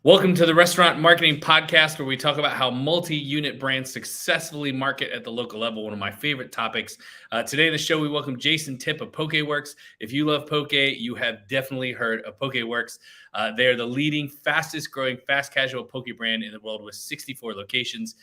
Welcome to the Restaurant Marketing Podcast, where we talk about how multi-unit brands successfully market at the local level, one of my favorite topics. Today in the show, we welcome Jayson Tipp of Pokeworks. If you love poke, you have definitely heard of Pokeworks. They are the leading, fastest-growing, fast-casual poke brand in the world with 64 locations.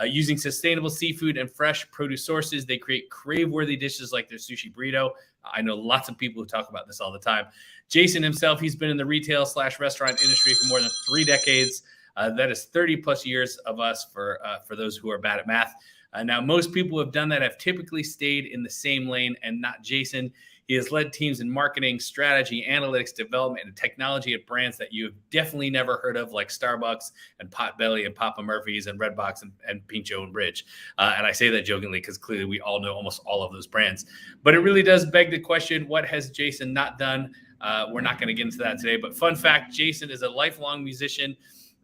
Using sustainable seafood and fresh produce sources, they create crave-worthy dishes like their sushi burrito. I know lots of people who talk about this all the time. Jayson himself, he's been in the retail/restaurant industry for more than 3 decades. That is 30 plus years of us for those who are bad at math. Now, most people who have done that have typically stayed in the same lane and not Jayson. He has led teams in marketing, strategy, analytics, development, and technology at brands that you have definitely never heard of, like Starbucks and Potbelly and Papa Murphy's and Redbox and Pincho and Bridge. And I say that jokingly because clearly we all know almost all of those brands. But it really does beg the question, what has Jayson not done? We're not going to get into that today. But fun fact, Jayson is a lifelong musician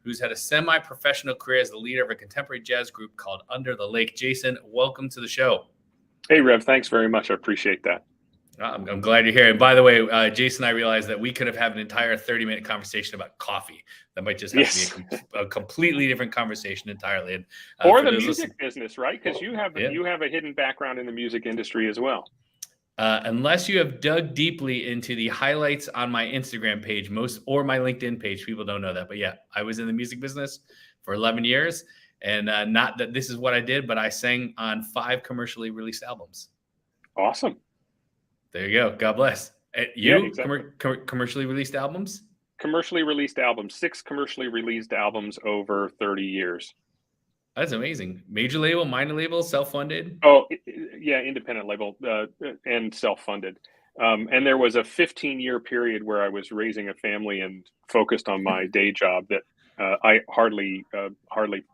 who's had a semi-professional career as the leader of a contemporary jazz group called Under the Lake. Jayson, welcome to the show. Hey, Rev, thanks very much. I appreciate that. I'm glad you're here. And by the way, Jayson, I realized that we could have had an entire 30-minute conversation about coffee. That might just have to be a completely different conversation entirely. And, or the music business, right? Because you have a hidden background in the music industry as well. Unless you have dug deeply into the highlights on my Instagram page, or my LinkedIn page, people don't know that. But yeah, I was in the music business for 11 years. And not that this is what I did, but I sang on 5 commercially released albums. Awesome. There you go. God bless. You? Yeah, exactly. Commercially released albums? Commercially released albums. 6 commercially released albums over 30 years. That's amazing. Major label, minor label, self-funded? Oh, yeah, independent label and self-funded. And there was a 15-year period where I was raising a family and focused on my day job that I hardly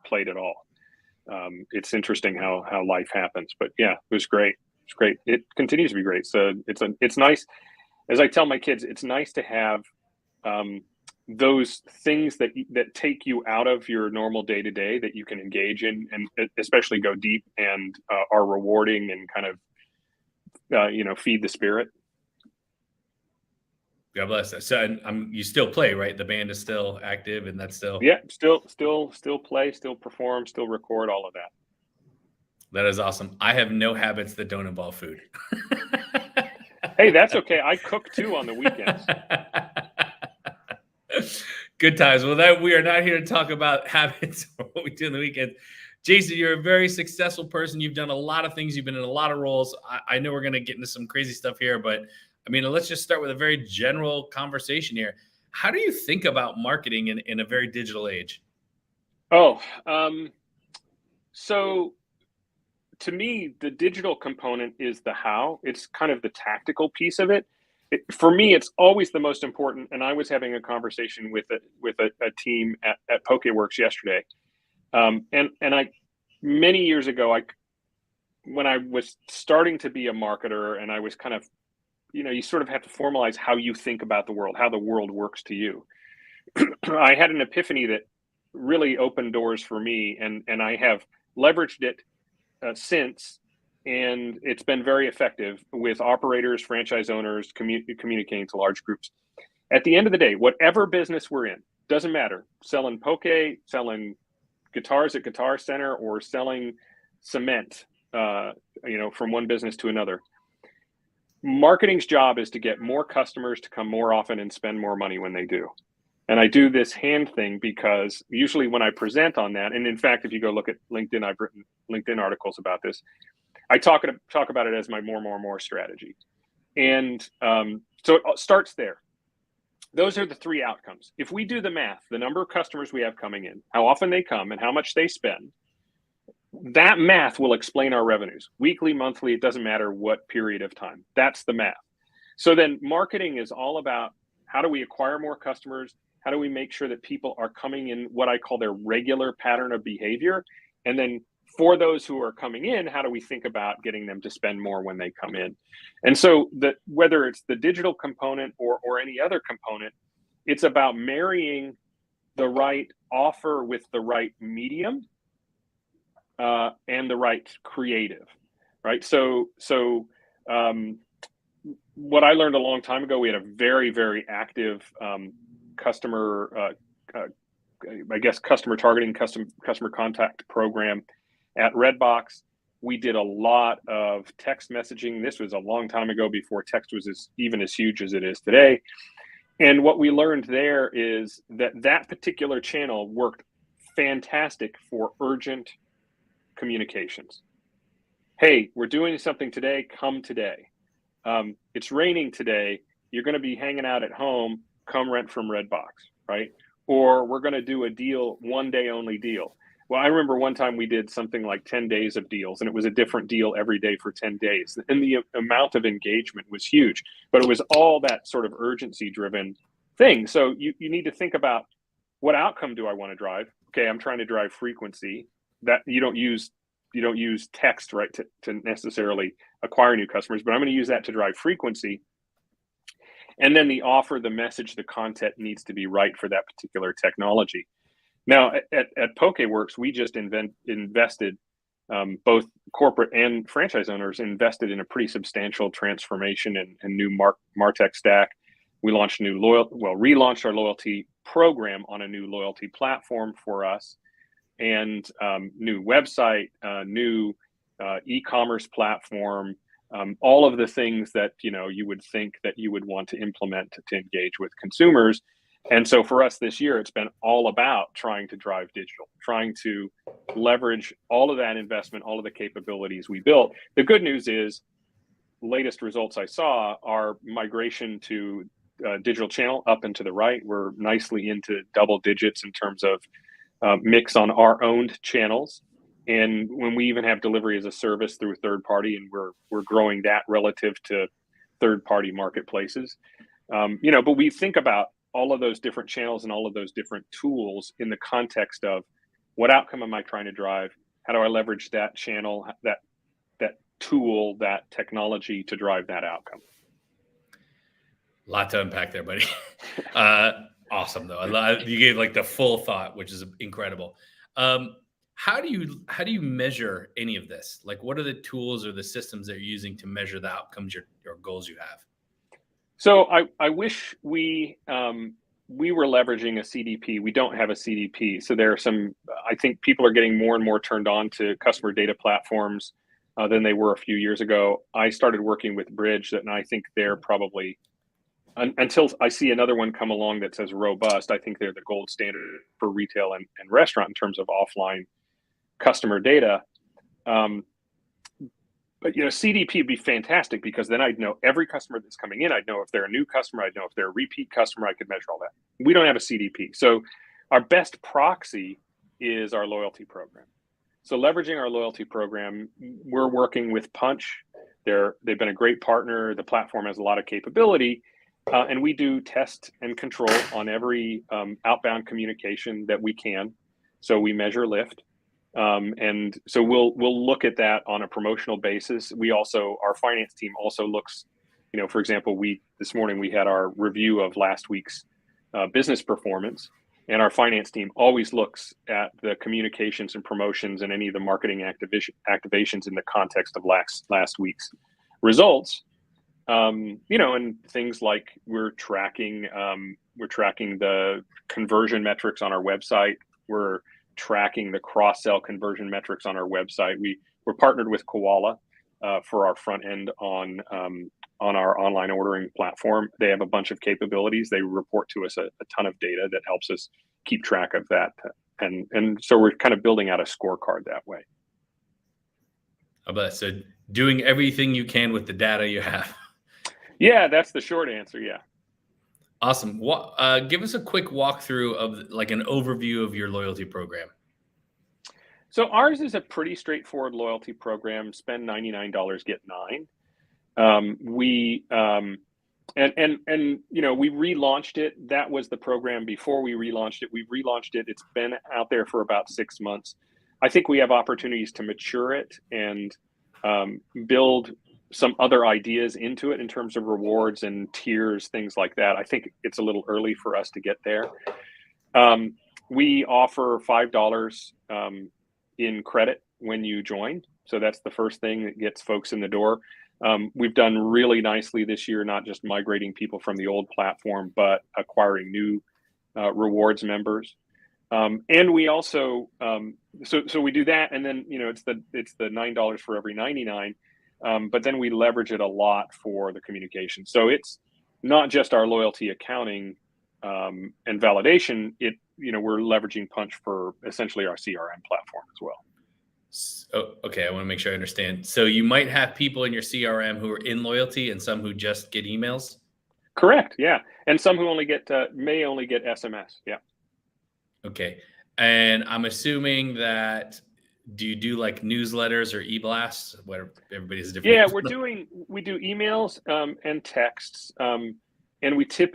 played at all. It's interesting how life happens. But yeah, it was great. It's great. It continues to be great. So it's nice. As I tell my kids, it's nice to have those things that take you out of your normal day to day that you can engage in, and especially go deep and are rewarding and kind of feed the spirit. God bless that. So you still play, right? The band is still active, and that's still still play, still perform, still record, all of that. That is awesome. I have no habits that don't involve food. Hey, that's okay. I cook too on the weekends. Good times. Well, we are not here to talk about habits or what we do on the weekend. Jayson, you're a very successful person. You've done a lot of things. You've been in a lot of roles. I know we're going to get into some crazy stuff here, but I mean, let's just start with a very general conversation here. How do you think about marketing in a very digital age? So to me, the digital component is the how. It's kind of the tactical piece of it. For me, it's always the most important. And I was having a conversation with a team at Pokeworks yesterday. And many years ago, when I was starting to be a marketer, and I was kind of, you sort of have to formalize how you think about the world, how the world works to you. I had an epiphany that really opened doors for me, and I have leveraged it since, and it's been very effective with operators, franchise owners, communicating to large groups. At the end of the day, whatever business we're in, doesn't matter, selling poke, selling guitars at Guitar Center, or selling cement, from one business to another. Marketing's job is to get more customers to come more often and spend more money when they do. And I do this hand thing because usually when I present on that, and in fact, if you go look at LinkedIn, I've written LinkedIn articles about this. I talk about it as my more strategy. And so it starts there. Those are the 3 outcomes. If we do the math, the number of customers we have coming in, how often they come, and how much they spend, that math will explain our revenues. Weekly, monthly, it doesn't matter what period of time. That's the math. So then marketing is all about how do we acquire more customers? How do we make sure that people are coming in what I call their regular pattern of behavior? And then for those who are coming in, how do we think about getting them to spend more when they come in? And so whether it's the digital component or any other component, it's about marrying the right offer with the right medium and the right creative, right? So what I learned a long time ago, we had a very, very active customer I guess, customer targeting, customer contact program at Redbox. We did a lot of text messaging. This was a long time ago, before text was even as huge as it is today. And what we learned there is that particular channel worked fantastic for urgent communications. Hey, we're doing something today, come today. It's raining today, you're going to be hanging out at home, come rent from Redbox, right? Or we're going to do a deal, one day only deal. Well, I remember one time we did something like 10 days of deals, and it was a different deal every day for 10 days. And the amount of engagement was huge, but it was all that sort of urgency driven thing. So you need to think about, what outcome do I want to drive? Okay, I'm trying to drive frequency. That you don't use text, right, to necessarily acquire new customers, but I'm going to use that to drive frequency. And then the offer, the message, the content needs to be right for that particular technology. Now, at PokeWorks, we just invested, both corporate and franchise owners invested in a pretty substantial transformation and new MarTech stack. We launched relaunched our loyalty program on a new loyalty platform for us, and new website, new e-commerce platform, all of the things that you would think that you would want to implement to engage with consumers. And so for us this year, it's been all about trying to drive digital, trying to leverage all of that investment, all of the capabilities we built. The good news is, latest results I saw are migration to digital channel up and to the right. We're nicely into double digits in terms of mix on our owned channels. And when we even have delivery as a service through a third party, and we're growing that relative to third party marketplaces. But we think about all of those different channels and all of those different tools in the context of, what outcome am I trying to drive? How do I leverage that channel, that tool, that technology to drive that outcome? A lot to unpack there, buddy. Awesome though. You gave like the full thought, which is incredible. How do you measure any of this? Like, what are the tools or the systems that you're using to measure the outcomes, your goals you have? So I wish we were leveraging a CDP. We don't have a CDP. So there are I think people are getting more and more turned on to customer data platforms than they were a few years ago. I started working with Bridge, and I think they're probably, until I see another one come along that says robust, I think they're the gold standard for retail and restaurant in terms of offline customer data. But CDP would be fantastic, because then I'd know every customer that's coming in. I'd know if they're a new customer. I'd know if they're a repeat customer. I could measure all that. We don't have a CDP. So our best proxy is our loyalty program. So leveraging our loyalty program, we're working with Punch. They've been a great partner. The platform has a lot of capability. And we do test and control on every outbound communication that we can. So we measure lift. And so we'll look at that on a promotional basis. Our finance team also looks, for example, this morning we had our review of last week's business performance, and our finance team always looks at the communications and promotions and any of the marketing activations in the context of last week's results. And things like we're tracking the conversion metrics on our website. We're tracking the cross-sell conversion metrics on our website. We're partnered with Koala for our front end on our online ordering platform. They have a bunch of capabilities. They report to us a ton of data that helps us keep track of that. And so we're kind of building out a scorecard that way. So doing everything you can with the data you have. Yeah, that's the short answer. Yeah. Awesome. Give us a quick walkthrough of like an overview of your loyalty program. So ours is a pretty straightforward loyalty program. Spend $99, get 9. We relaunched it. That was the program before we relaunched it. We relaunched it. It's been out there for about 6 months. I think we have opportunities to mature it and build some other ideas into it in terms of rewards and tiers, things like that. I think it's a little early for us to get there. We offer $5 in credit when you join. So that's the first thing that gets folks in the door. We've done really nicely this year, not just migrating people from the old platform, but acquiring new rewards members. And we also, so we do that, and then it's the $9 for every 99, but then we leverage it a lot for the communication. So it's not just our loyalty accounting and validation. We're leveraging Punch for essentially our CRM platform as well. Oh, okay. I want to make sure I understand. So you might have people in your CRM who are in loyalty and some who just get emails. Correct. Yeah, and some who may only get SMS. Yeah. Okay. And I'm assuming that, do you do like newsletters or e-blasts? Where everybody's different. Yeah, we do emails and texts, and we try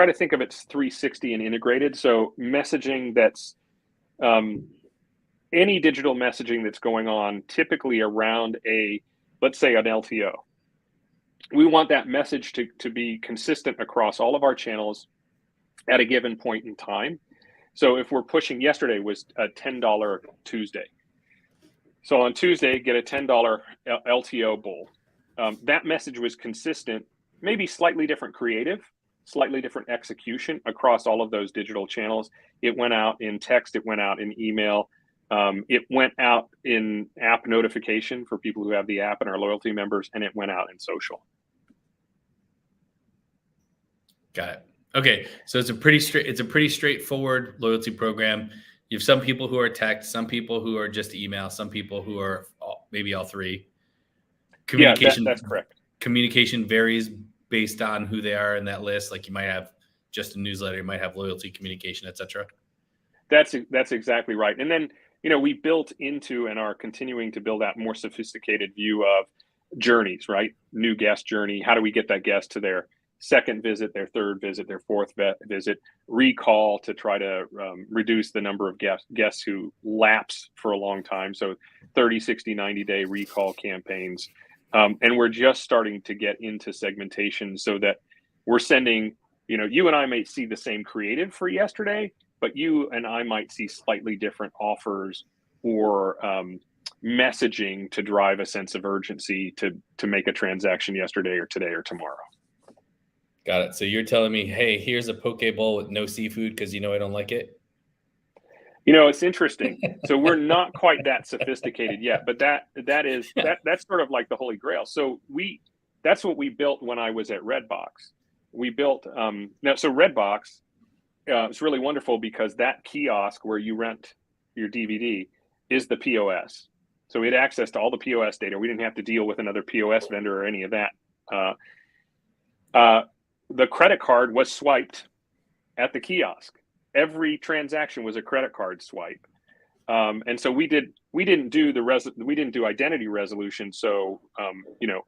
to think of it as 360 and integrated. So messaging that's any digital messaging that's going on, typically around let's say an LTO. We want that message to be consistent across all of our channels at a given point in time. So if we're pushing, yesterday was a $10 Tuesday. So on Tuesday, get a $10 LTO bowl. That message was consistent, maybe slightly different creative, slightly different execution across all of those digital channels. It went out in text, it went out in email, it went out in app notification for people who have the app and our loyalty members, and it went out in social. Got it. Okay, so it's a pretty straightforward loyalty program. You have some people who are text, some people who are just email, some people who are maybe all three. Communication, yeah, that's correct. Communication varies based on who they are in that list. Like you might have just a newsletter, you might have loyalty, communication, etc. That's exactly right. And then we built into and are continuing to build out more sophisticated view of journeys, right? New guest journey. How do we get that guest to their second visit, their third visit, their fourth visit, recall to try to reduce the number of guests who lapse for a long time. So 30, 60, 90-day recall campaigns. And we're just starting to get into segmentation so that we're sending, you and I may see the same creative for yesterday, but you and I might see slightly different offers or messaging to drive a sense of urgency to make a transaction yesterday or today or tomorrow. Got it. So you're telling me, hey, here's a poke bowl with no seafood because I don't like it? It's interesting. So we're not quite that sophisticated yet, but that's sort of like the holy grail. So that's what we built when I was at Redbox. We built so Redbox, it's really wonderful because that kiosk where you rent your DVD is the POS. So we had access to all the POS data. We didn't have to deal with another POS vendor or any of that. The credit card was swiped at the kiosk. Every transaction was a credit card swipe, and so we didn't do identity resolution. So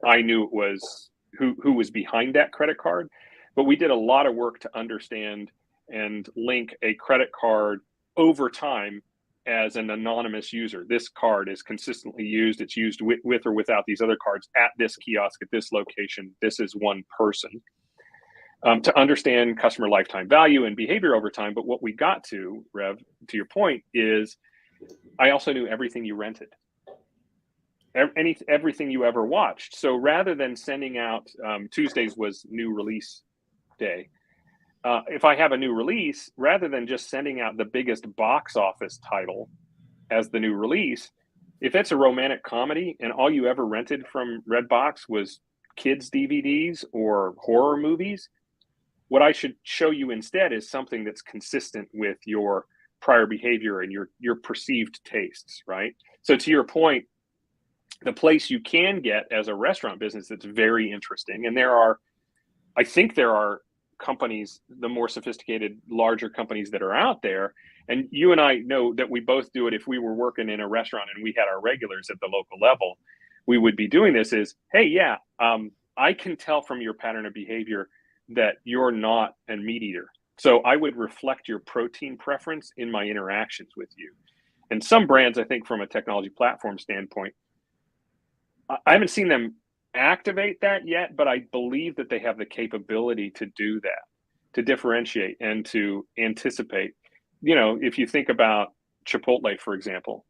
I knew it was who was behind that credit card, but we did a lot of work to understand and link a credit card over time as an anonymous user. This card is consistently used. It's used with or without these other cards at this kiosk, at this location. This is one person. To understand customer lifetime value and behavior over time. But what we got to, Rev, to your point, is I also knew everything you rented, everything you ever watched. So rather than sending out, Tuesdays was new release day. If I have a new release, rather than just sending out the biggest box office title as the new release, if it's a romantic comedy and all you ever rented from Redbox was kids' DVDs or horror movies, what I should show you instead is something that's consistent with your prior behavior and your perceived tastes, right? So to your point, the place you can get as a restaurant business that's very interesting, and I think there are companies, the more sophisticated, larger companies that are out there, and you and I know that we both do it. If we were working in a restaurant and we had our regulars at the local level, we would be doing this is, hey, yeah, I can tell from your pattern of behavior that you're not a meat eater. So I would reflect your protein preference in my interactions with you. And some brands, I think from a technology platform standpoint, I haven't seen them activate that yet, but I believe that they have the capability to do that, to differentiate and to anticipate. If you think about Chipotle, for example,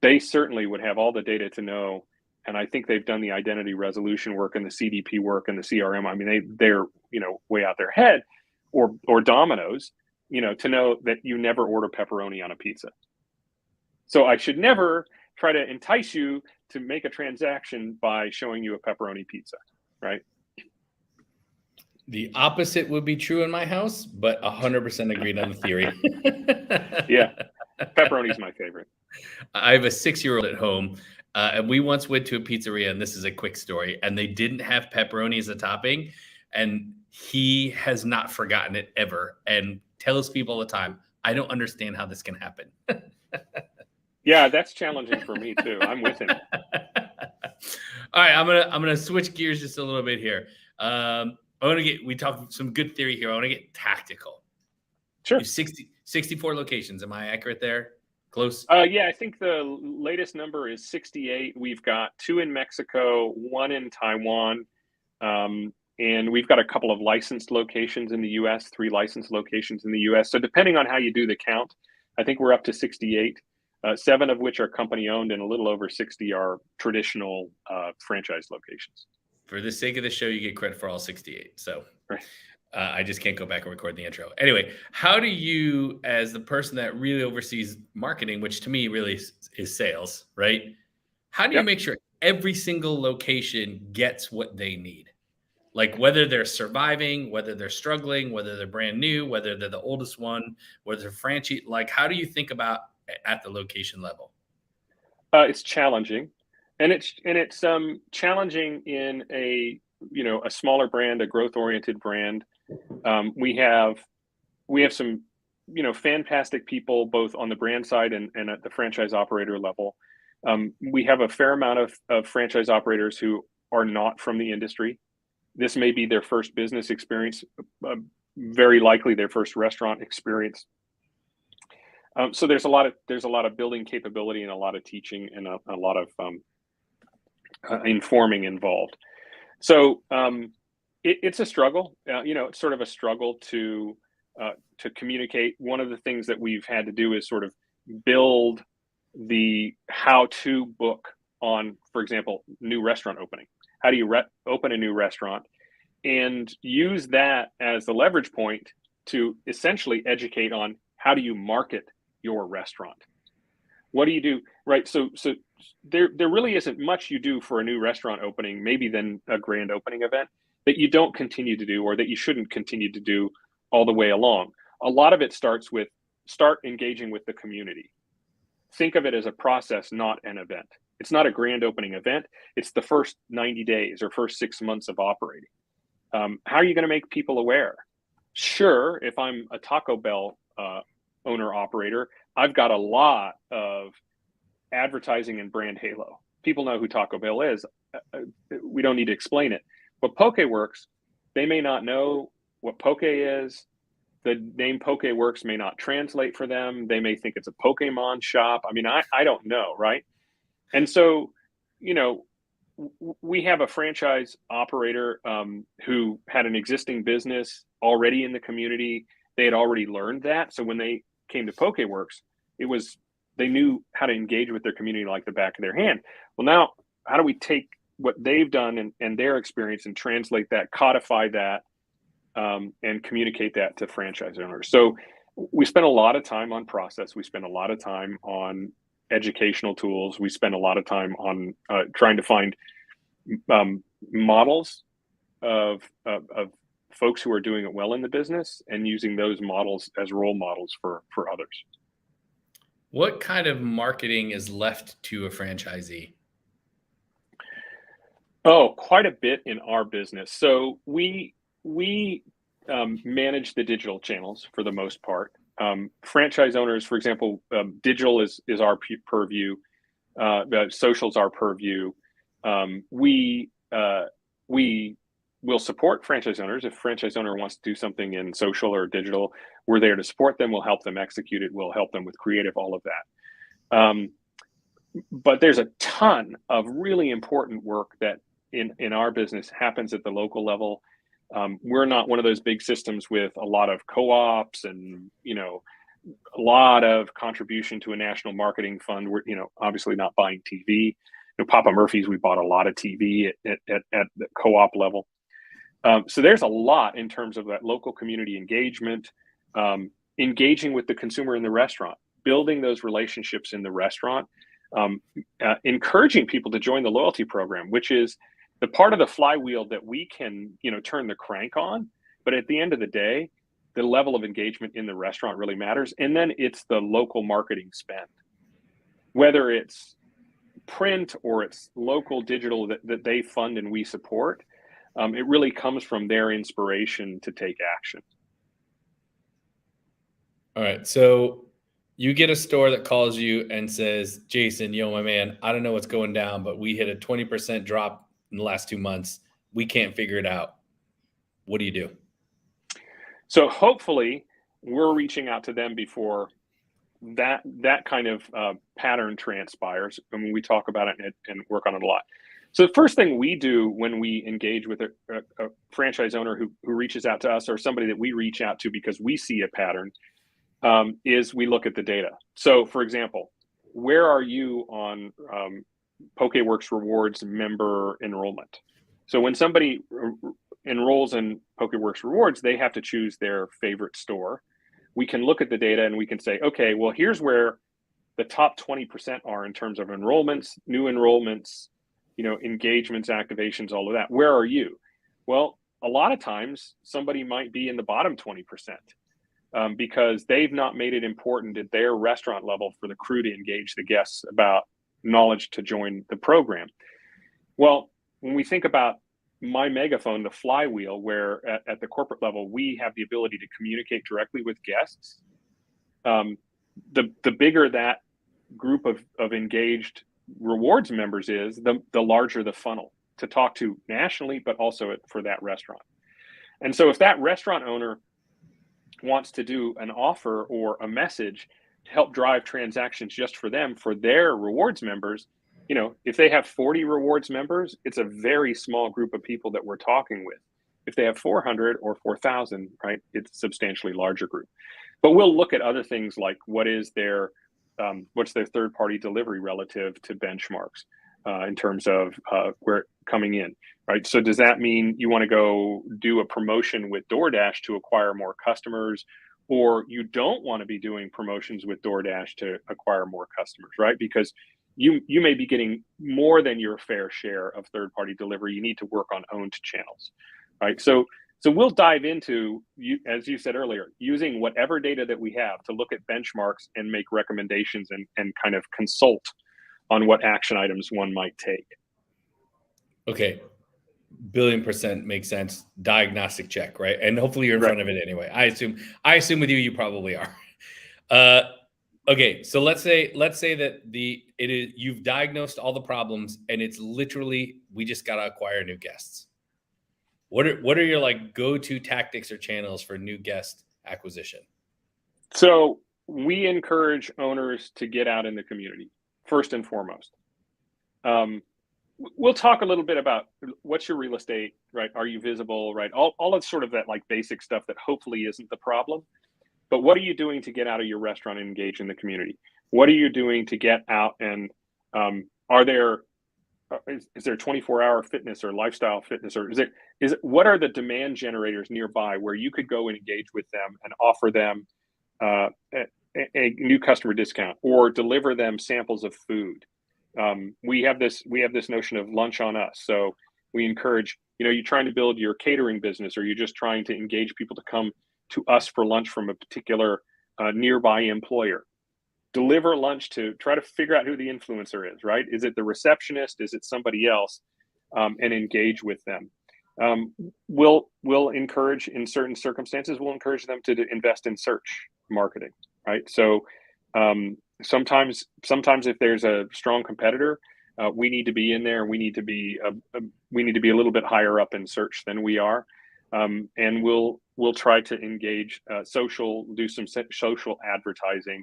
they certainly would have all the data to know. And I think they've done the identity resolution work and the CDP work and the CRM. I mean, they're way out their head. or Domino's, to know that you never order pepperoni on a pizza. So I should never try to entice you to make a transaction by showing you a pepperoni pizza, right? The opposite would be true in my house, but 100% agreed on the theory. Yeah, pepperoni's my favorite. I have a 6-year-old at home, and we once went to a pizzeria, and this is a quick story, and they didn't have pepperoni as a topping, and he has not forgotten it ever, and tells people all the time, I don't understand how this can happen. Yeah, that's challenging for me too. I'm with him. All right, I'm gonna switch gears just a little bit here. We talked some good theory here. I want to get tactical. Sure. You have 64 locations. Am I accurate there? Close? Yeah, I think the latest number is 68. We've got 2 in Mexico, 1 in Taiwan, and we've got a couple of licensed locations in the U.S., 3 licensed locations in the U.S. So depending on how you do the count, I think we're up to 68, 7 of which are company-owned, and a little over 60 are traditional franchise locations. For the sake of the show, you get credit for all 68. So Right. I just can't go back and record the intro. Anyway, how do you, as the person that really oversees marketing, which to me really is sales, right? How do you Yep. make sure every single location gets what they need? Like whether they're surviving, whether they're struggling, whether they're brand new, whether they're the oldest one, whether they're franchise, like how do you think about at the location level? It's challenging, and it's challenging in a smaller brand, a growth-oriented brand. We have some fantastic people both on the brand side and at the franchise operator level. We have a fair amount of franchise operators who are not from the industry. This may be their first business experience, very likely their first restaurant experience. So there's a lot of building capability and a lot of teaching and a lot of informing involved. So it's a struggle. It's sort of a struggle to communicate. One of the things that we've had to do is sort of build the how-to book on, for example, new restaurant opening. How do you open a new restaurant, and use that as the leverage point to essentially educate on how do you market your restaurant? What do you do? Right. So there really isn't much you do for a new restaurant opening, maybe than a grand opening event, that you don't continue to do, or that you shouldn't continue to do all the way along. A lot of it starts with engaging with the community. Think of it as a process, not an event. It's not a grand opening event. It's the first 90 days or first 6 months of operating. How are you going to make people aware? Sure, if I'm a Taco Bell owner operator, I've got a lot of advertising and brand halo. People know who Taco Bell is. We don't need to explain it. But Pokeworks, they may not know what Poke is. The name Pokeworks may not translate for them. They may think it's a Pokemon shop. I mean, I don't know, right? And so, we have a franchise operator who had an existing business already in the community. They had already learned that. So when they came to Pokeworks, they knew how to engage with their community like the back of their hand. Well, now how do we take what they've done and their experience and translate that, codify that, and communicate that to franchise owners? So we spend a lot of time on process. We spend a lot of time on educational tools. We spend a lot of time on trying to find models of folks who are doing it well in the business and using those models as role models for others. What kind of marketing is left to a franchisee? Oh, quite a bit in our business. So we manage the digital channels for the most part. Franchise owners, for example, digital is our purview. Social's our purview. We will support franchise owners. If a franchise owner wants to do something in social or digital, we're there to support them. We'll help them execute it. We'll help them with creative, all of that. But there's a ton of really important work that in our business happens at the local level. We're not one of those big systems with a lot of co-ops and, a lot of contribution to a national marketing fund. We're, obviously not buying TV. Papa Murphy's, we bought a lot of TV at the co-op level. So there's a lot in terms of that local community engagement, engaging with the consumer in the restaurant, building those relationships in the restaurant, encouraging people to join the loyalty program, which is the part of the flywheel that we can, turn the crank on. But at the end of the day, the level of engagement in the restaurant really matters. And then it's the local marketing spend, whether it's print or it's local digital that they fund and we support. It really comes from their inspiration to take action. All right. So you get a store that calls you and says, Jayson, my man, I don't know what's going down, but we hit a 20% drop in the last 2 months. We can't figure it out. What do you do? So hopefully we're reaching out to them before that kind of pattern transpires. I mean, we talk about it and work on it a lot. So the first thing we do when we engage with a franchise owner who reaches out to us, or somebody that we reach out to because we see a pattern, is we look at the data. So for example, where are you on PokeWorks Rewards member enrollment? So when somebody enrolls in PokeWorks Rewards, they have to choose their favorite store. We can look at the data and we can say, okay, well, here's where the top 20% are in terms of enrollments, new enrollments, engagements, activations, all of that. Where are you? Well, a lot of times somebody might be in the bottom 20%. Because they've not made it important at their restaurant level for the crew to engage the guests about knowledge to join the program. Well, when we think about my megaphone, the flywheel, where at the corporate level, we have the ability to communicate directly with guests, the bigger that group of engaged rewards members is, the larger the funnel to talk to nationally, but also for that restaurant. And so if that restaurant owner wants to do an offer or a message to help drive transactions just for them, for their rewards members, if they have 40 rewards members, it's a very small group of people that we're talking with. If they have 400 or 4,000, right, it's a substantially larger group. But we'll look at other things like what's their third-party delivery relative to benchmarks in terms of where coming in, right? So does that mean you want to go do a promotion with DoorDash to acquire more customers, or you don't want to be doing promotions with DoorDash to acquire more customers, right? Because you may be getting more than your fair share of third-party delivery. You need to work on owned channels, right? So we'll dive into, as you said earlier, using whatever data that we have to look at benchmarks and make recommendations and kind of consult on what action items one might take. Okay. $1,000,000,000% makes sense. Diagnostic check, right? And hopefully you're in front of it anyway. I assume with you probably are. Okay. So let's say that you've diagnosed all the problems and it's literally, we just got to acquire new guests. What are your go-to tactics or channels for new guest acquisition? So we encourage owners to get out in the community first and foremost. We'll talk a little bit about what's your real estate, right? Are you visible, right? All of sort of that basic stuff that hopefully isn't the problem. But what are you doing to get out of your restaurant and engage in the community? What are you doing to get out and is there 24-hour fitness or lifestyle fitness, or what are the demand generators nearby where you could go and engage with them and offer them a new customer discount or deliver them samples of food? We have this notion of lunch on us. So we encourage, you're trying to build your catering business, or you're just trying to engage people to come to us for lunch from a particular nearby employer. Deliver lunch to try to figure out who the influencer is, right? Is it the receptionist? Is it somebody else? And engage with them. We'll encourage, in certain circumstances, we'll encourage them to invest in search marketing, right? So sometimes if there's a strong competitor, we need to be in there. We need to be a little bit higher up in search than we are, and we'll try to engage do some social advertising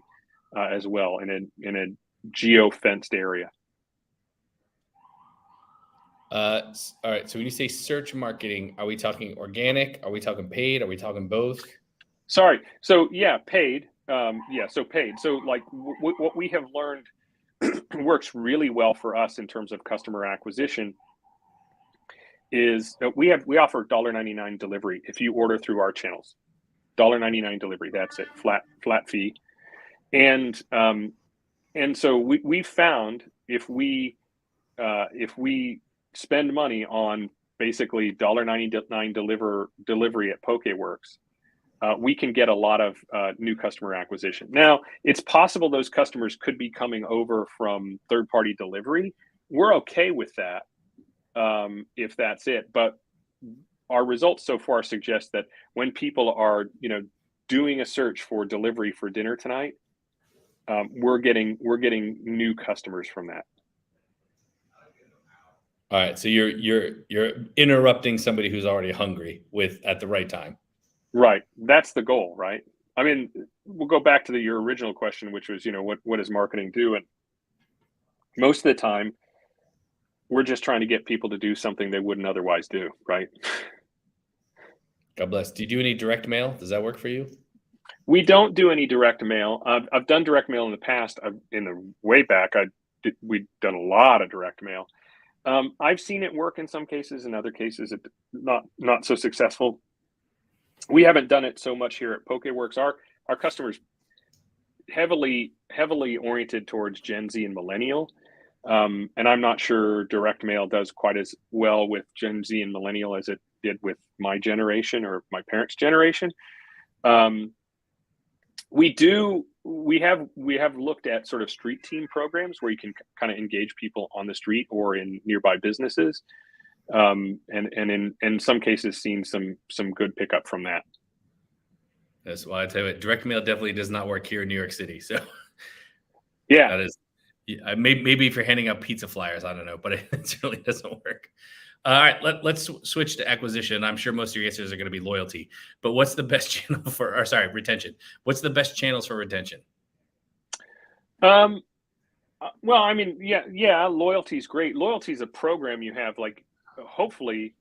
as well in a geo-fenced area. All right. So when you say search marketing, are we talking organic? Are we talking paid? Are we talking both? Sorry. So yeah, paid. So paid. So what we have learned works really well for us in terms of customer acquisition is we offer $1.99 delivery if you order through our channels. $1.99 delivery. That's it. Flat fee. And so we found if we spend money on basically $1.99 delivery at Pokeworks, we can get a lot of new customer acquisition. Now, it's possible those customers could be coming over from third-party delivery. We're okay with that if that's it. But our results so far suggest that when people are, doing a search for delivery for dinner tonight, we're getting new customers from that. All right, so you're interrupting somebody who's already hungry at the right time. Right. That's the goal, right? I mean, we'll go back to your original question, which was, what does marketing do? And most of the time, we're just trying to get people to do something they wouldn't otherwise do, right? God bless. Do you do any direct mail? Does that work for you? We don't do any direct mail. I've done direct mail in the past. In the way back, we'd done a lot of direct mail. I've seen it work in some cases. In other cases, it not so successful. We haven't done it so much here at Pokeworks. Our customers heavily oriented towards Gen Z and millennial, and I'm not sure direct mail does quite as well with Gen Z and millennial as it did with my generation or my parents' generation. We have looked at sort of street team programs where you can kind of engage people on the street or in nearby businesses. And in some cases seen some good pickup from that. That's why I tell you what, direct mail definitely does not work here in New York City. So yeah, that is maybe if you're handing out pizza flyers, I don't know, but it really doesn't work. All right, let's switch to acquisition. I'm sure most of your answers are going to be loyalty, but what's the best channel retention? What's the best channels for retention? Well, I mean, yeah, loyalty is great. Loyalty is a program you have, like, hopefully,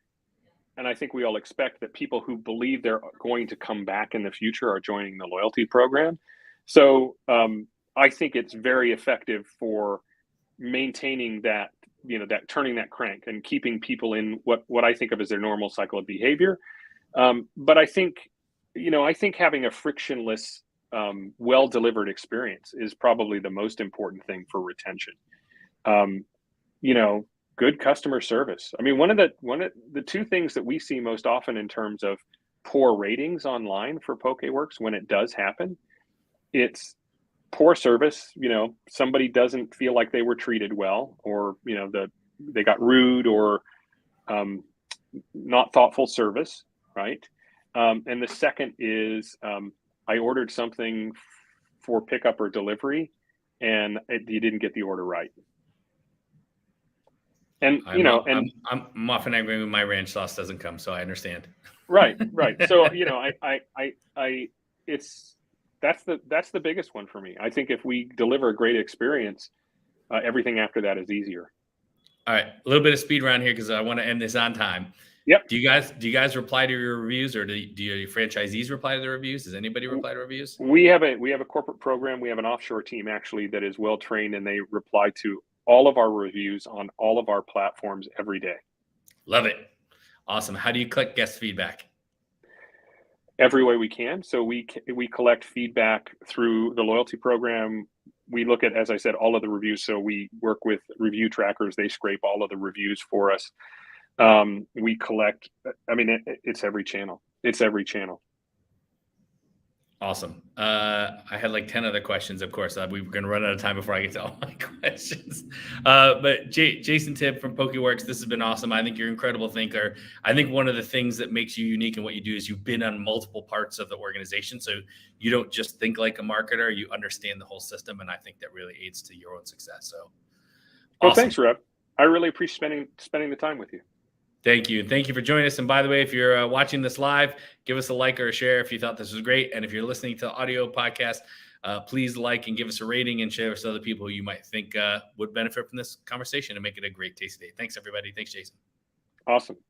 and I think we all expect that people who believe they're going to come back in the future are joining the loyalty program. So I think it's very effective for maintaining that, that turning that crank and keeping people in what I think of as their normal cycle of behavior. But I think having a frictionless, well-delivered experience is probably the most important thing for retention. Good customer service. I mean, one of the two things that we see most often in terms of poor ratings online for Pokeworks, when it does happen, it's poor service. Somebody doesn't feel like they were treated well, or they got rude, or not thoughtful service, right? And the second is I ordered something for pickup or delivery, and you didn't get the order right. And I'm often angry when my ranch sauce doesn't come, so I understand. Right. So that's the biggest one for me. I think if we deliver a great experience, everything after that is easier. All right, a little bit of speed round here because I want to end this on time. Yep. Do you guys reply to your reviews, or do your franchisees reply to the reviews? Does anybody reply to reviews? We have a corporate program. We have an offshore team actually that is well trained, and they reply to all of our reviews on all of our platforms every day. Love it. Awesome. How do you collect guest feedback? Every way we can. So we collect feedback through the loyalty program. We look at, as I said, all of the reviews. So we work with review trackers. They scrape all of the reviews for us. We collect, it's every channel. It's every channel. Awesome. I had like 10 other questions, of course. We were going to run out of time before I get to all my questions. But Jayson Tipp from Pokeworks, this has been awesome. I think you're an incredible thinker. I think one of the things that makes you unique in what you do is you've been on multiple parts of the organization. So you don't just think like a marketer, you understand the whole system. And I think that really aids to your own success. So well, awesome. Thanks, Rev. I really appreciate spending the time with you. Thank you. Thank you for joining us. And by the way, if you're watching this live, give us a like or a share if you thought this was great. And if you're listening to the audio podcast, please like and give us a rating and share with other people who you might think would benefit from this conversation and make it a great tasty day. Thanks, everybody. Thanks, Jayson. Awesome.